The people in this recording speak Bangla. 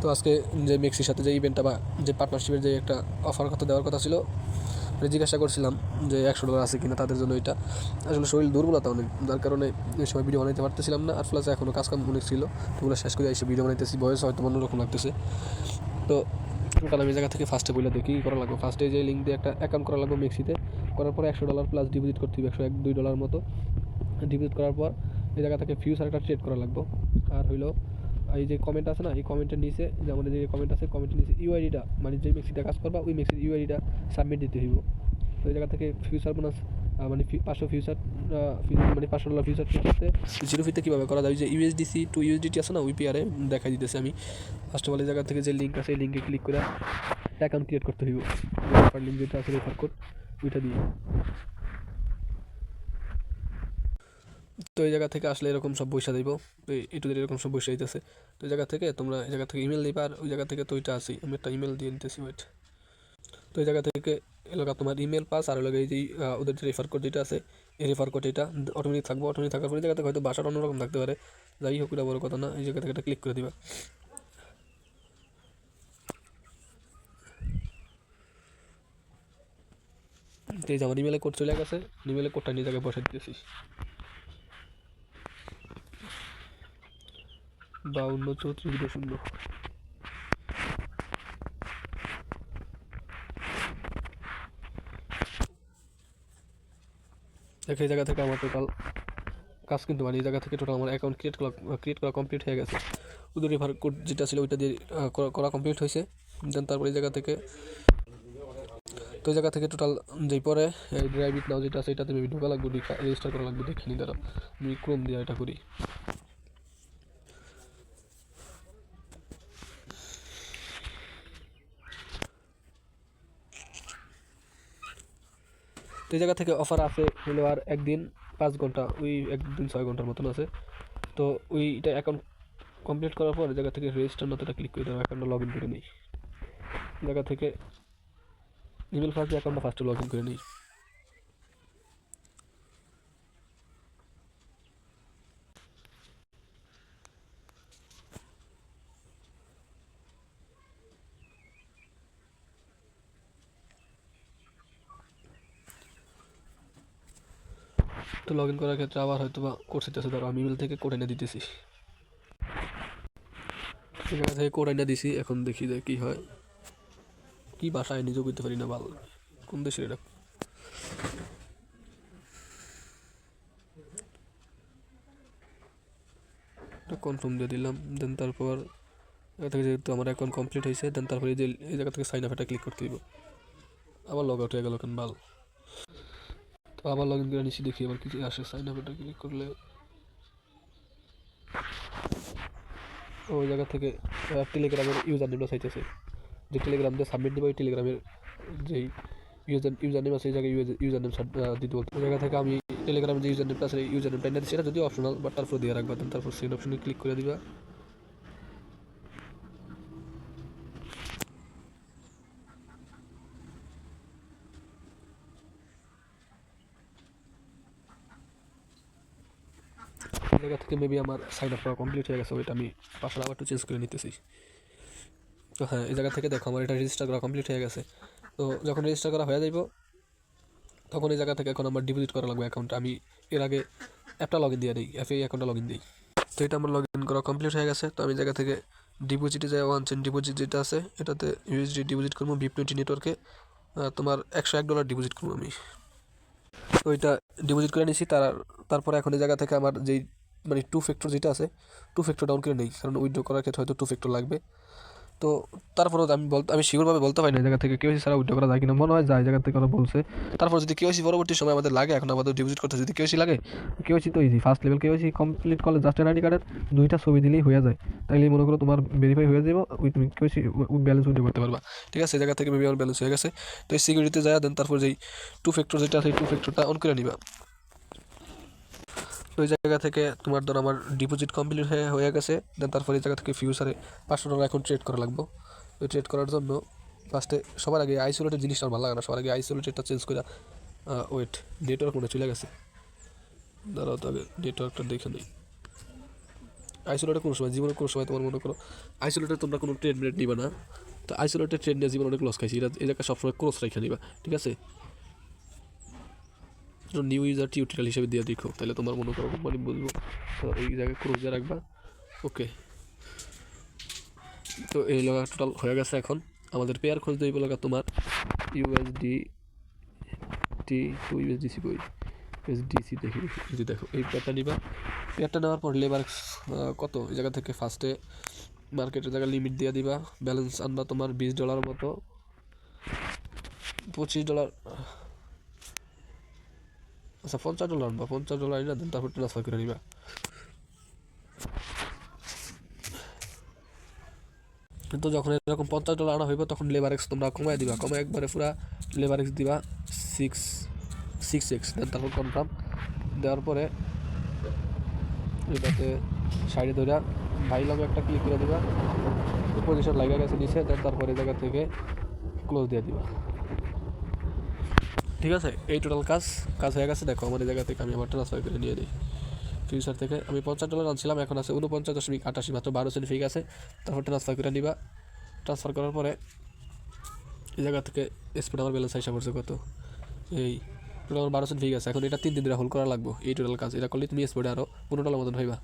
তো আজকে যে মেক্সির সাথে যে ইভেন্টটা বা যে পার্টনারশিপের যে একটা অফার কথা দেওয়ার কথা ছিল, জিজ্ঞাসা করছিলাম যে $100 আছে কিনা তাদের জন্য। এটা আসলে শরীর দুর্বলতা অনেক, যার কারণে এই সময় ভিডিও বানাইতে পারতেছিলাম না। আর প্লাস এখনও কাজকাম অনেক ছিল, ওগুলো শেষ করে এসে ভিডিও বানাইতেছি। বয়স হয়তো অন্যরকম লাগতেছে। তো টোটাল আমি জায়গা থেকে ফার্স্টে বলে দেখি করা লাগবে। ফার্স্টে যে লিঙ্ক দিয়ে একটা অ্যাকাউন্ট করা লাগবে মেক্সিতে, করার পরে $100 প্লাস ডিপোজিট করতে হবে, $102 মতো ডিপোজিট করার পর এই জায়গা থেকে ফিউচার একটা ট্রেড করা লাগবে। আর হইলো এই যে কমেন্ট আছে না, এই কমেন্টের নিচে যে আমাদের যে কমেন্ট আছে, কমেন্টের নিচে ইউআইডিটা মানে যে মেক্সিটা কাজ করবা ওই মেক্সির ইউআইডিটা সাবমিট দিতে হইব। তো এই জায়গা থেকে ফিউচার বোনাস মানে 500 ফিউচার মানে $500 ফিউচার করতে জিরো ফিতে কীভাবে করা যায়, যে ইউএসডিসি টু ইউএসডিটি আছে না, ইউপিআরে দেখাই দিতেছে। আমি ফার্স্ট অফ অল এই জায়গা থেকে যে লিঙ্ক আছে এই লিঙ্কে ক্লিক করে অ্যাকাউন্ট ক্রিয়েট করতে হইব। রেফার লিঙ্ক যেটা আছে রেফার কোড ওইটা দিয়ে। তো এই জায়গা থেকে আসলে এরকম সব বৈশা দিব, তো এটুদের এরকম সব বৈশা দিতেছে। তো এই জায়গা থেকে তোমরা এই জায়গা থেকে ইমেল দিবা, আর ওই জায়গা থেকে তো ওইটা আসি, আমি একটা ইমেল দিয়ে নিতেছি ওয়েট। তো এই জায়গা থেকে এলাকা তোমার ইমেল পাস আর এলাকা এই যে ওদের যে রেফার কোড যেটা আছে এই রেফার কোড এটা অটোমেটিক থাকবো। অটোমেটিক থাকার পরে জায়গা থেকে হয়তো বাসাটা অন্যরকম থাকতে পারে, যাই হোক এটা বড় কথা না। এই জায়গা থেকে এটা ক্লিক করে দিবা। তো এই যে আমার ইমেলে কোড চলে গেছে, ইমেলে কোডটা নিয়ে জায়গায় বসে দিতেছি 5234.0। দেখো এই জায়গা থেকে আমার টোটাল কাজ কিন্তু মানে এই জায়গা থেকে টোটাল আমার অ্যাকাউন্ট ক্রিয়েট করা কমপ্লিট হয়ে গেছে। ওদের রেফার কোড যেটা ছিল ওইটা দিয়ে করা কমপ্লিট হয়েছে। দেন তারপরে এই জায়গা থেকে তো এই জায়গা থেকে টোটাল যেই পরে ড্রাইভ ইট নাও যেটা আছে এটাতে আমি ঢোকা লাগবে, রেজিস্টার করা লাগবে। দেখে নি দাঁড়া, আমি ক্রোম দিয়ে এটা করি। তো এই জায়গা থেকে অফার আছে হলো আর একদিন 5 ঘন্টা, ওই একদিন 6 ঘন্টার মতন আছে। তো ওইটা অ্যাকাউন্ট কমপ্লিট করার পর জায়গা থেকে রেজিস্টার নতটা ক্লিক করে দেবো, অ্যাকাউন্টটা লগ ইন করে নিই। জায়গা থেকে ইমেল ফার্স্ট অ্যাকাউন্টটা ফার্স্টে লগ ইন করে নিই। তো লগ ইন করার ক্ষেত্রে আবার হয়তো বা কোড চাইতেছে, ধরো আমি ইমেল থেকে কোড এনে দিতেছি। এই জায়গা থেকে কোড এনে দিছি, এখন দেখি যে কী হয়। কী ভাষায় নিজেও বুঝতে পারি না, ভালো কোন দেশের এটা। কনফার্ম দিয়ে দিলাম। দেন তারপর এখান থেকে যেহেতু আমার অ্যাকাউন্ট কমপ্লিট হয়েছে, দেন তারপরে এই যে এই জায়গা থেকে সাইন আপ এটা ক্লিক করতে দিব। আবার লগ আউট হয়ে গেল কেন ভালো। তো আবার লগ ইন করে নিচ্ছি, দেখি আবার কিছু আসে। সাইন আপ এটা ক্লিক করলে ওই জায়গা থেকে টেলিগ্রামের ইউজার নেমটা চাইতেছে, যে টেলিগ্রাম দিয়ে সাবমিট দেবো ওই টেলিগ্রামের যেই ইউজার নেম আছে এই জায়গায় ইউজার নেম দিতে বলতে। ওই জায়গা থেকে আমি টেলিগ্রামের যে ইউজার নেমটা আছে এই ইউজার নেমটা দিচ্ছি, এটা যদি অপশনাল বাট তারপর দিয়ে রাখবা। দেন তারপর সেন্ড অপশনে ক্লিক করে দিবা। জায়গা থেকে মেবি আমার সাইন আপ করা কমপ্লিট হয়ে গেছে, ওইটা আমি পাসওয়ার্ড আবার একটু চেঞ্জ করে নিতেছি। তো হ্যাঁ, এই জায়গা থেকে দেখো আমার এটা রেজিস্টার করা কমপ্লিট হয়ে গেছে। তো যখন রেজিস্টার করা হয়ে যাইব তখন এই জায়গা থেকে এখন আমার ডিপোজিট করা লাগবে অ্যাকাউন্টটা। আমি এর আগে অ্যাপটা লগ ইন দিয়ে দিই, অ্যাপে অ্যাকাউন্টটা লগ ইন দিই। তো এটা আমার লগ ইন করা কমপ্লিট হয়ে গেছে। তো আমি জায়গা থেকে ডিপোজিটে যাই, ওয়ান চেন ডিপোজিট যেটা আছে এটাতে ইউএসডি ডিপোজিট করবো VIP20 নেটওয়ার্কে। তোমার $101 ডিপোজিট করবো আমি। তো ওইটা ডিপোজিট করে নিছি। তারপরে এখন এই জায়গা থেকে আমার যেই মানে 2 ফ্যাক্টর যেটা আছে 2 ফ্যাক্টর ডাউন করে নেই, কারণ উইথড্র করার ক্ষেত্রে হয়তো 2 ফ্যাক্টর লাগবে। তো তারপরেও আমি শিওরভাবে বলতে পারি না এই জায়গা থেকে কেওয়াইসি ছাড়া উইথড্র করা যায় কিনা, মনে হয় যায় জায়গা থেকে ওরা বলছে। তারপর যদি কেওয়াইসি পরবর্তী সময় আমাদের লাগে, এখন আমাদের ডিপোজিট করতে যদি কেওয়াইসি লাগে, কেওয়াইসি তো easy. First level KYC complete করলে জাস্ট এনআইডি কার্ডের 2টা ছবি দিলেই হয়ে যায়। তাইলে মনে করো তোমার ভেরিফাই হয়ে যাবে, তুমি কেওয়াইসি ব্যালেন্স উইথড্র করতে পারবা। ঠিক আছে, এই জায়গা থেকে মেবি আমার ব্যালেন্স হয়ে গেছে। তো এই সিকিউরিটিতে যায়, দেন তারপর যেই 2 ফ্যাক্টর যেটা আছে এই 2 ফ্যাক্টরটা অন করে নিবা। তো ওই জায়গা থেকে তোমার ধর আমার ডিপোজিট কমপ্লিট হয়ে গেছে। দেন তারপরে এই জায়গা থেকে ফিউচারে $500 এখন ট্রেড করা লাগবে। ওই ট্রেড করার জন্য ফার্স্টে সবার আগে আইসোলেটেড জিনিসটা ভালো লাগে না, সবার আগে আইসোলেটেডটা চেঞ্জ করে ওয়েট নেটওয়ার্ক মনে চলে গেছে, দাঁড়াও তো আগে নেটওয়ার্কটা দেখে নিই। আইসোলেটে কোনো সময় জীবনে কোনো সময় তোমার মনে করো আইসোলেটে তোমরা কোনো ট্রেড ব্রেড নিবা না, তো আইসোলেটেড ট্রেড নিয়ে জীবন অনেক লস খাইছি, এটা এই জায়গায় সবসময় ক্লোজ রেখে নিবা, ঠিক আছে? নিউ ইউজার টিউটোরিয়াল হিসেবে দিয়ে দেখো, তাহলে তোমার মনে করো কোম্পানি বুঝবো, তো এই জায়গায় ক্লোজ দিয়ে রাখবা। ওকে, তো এই লগা টোটাল হয়ে গেছে। এখন আমাদের পেয়ার খোঁজ দেব লগা তোমার ইউএসডি টি টু ইউএসডিসি কই এসডিসি দেখি, যদি দেখো এই পেয়ারটা নিবা। পেয়ারটা নেওয়ার পর লেবার কত এই জায়গা থেকে ফার্স্টে মার্কেটের জায়গায় লিমিট দিয়ে দিবা, ব্যালেন্স আনবা তোমার $20 মতো, $25, আচ্ছা $50 আনবা, $50 আইনা দেন তারপর ট্রান্সফার করে নিবা। কিন্তু যখন এরকম $50 আনা হইব তখন লেবার এক্স তোমরা কমাই দিবা, কমায় একবারে পুরা লেবার এক্স দিবা 6x, দেন তারপর কনফার্ম দেওয়ার পরে এটাতে সাইডে ধরে ভাই লগে একটা ক্লিক করে দিবা, পজিশন লাগা গেছে নিচে, দেন তারপরে এই জায়গা থেকে ক্লোজ দিয়ে দিবা, ঠিক আছে? এই টোটাল কাজ হয়ে গেছে। দেখো আমার এই জায়গা থেকে আমি আবার ট্রান্সফার করে নিয়ে নিই। ফিউচার থেকে আমি $50 আনছিলাম, এখন আছে 49.88, মাত্র 12 সেন্ট ফিক আছে। তারপর ট্রান্সফার করে নিবা। ট্রান্সফার করার পরে এই জায়গা থেকে স্পট আমার ব্যালেন্স হিসাব করছে কত, এই টোটাল আমার 12 সেন্ট ফিক আছে। এখন এটা 3 দিন ধরে হোল্ড করা লাগবে, এই টোটাল কাজ। এটা করলে তুমি স্পটে আরও $15 মতন হইবা।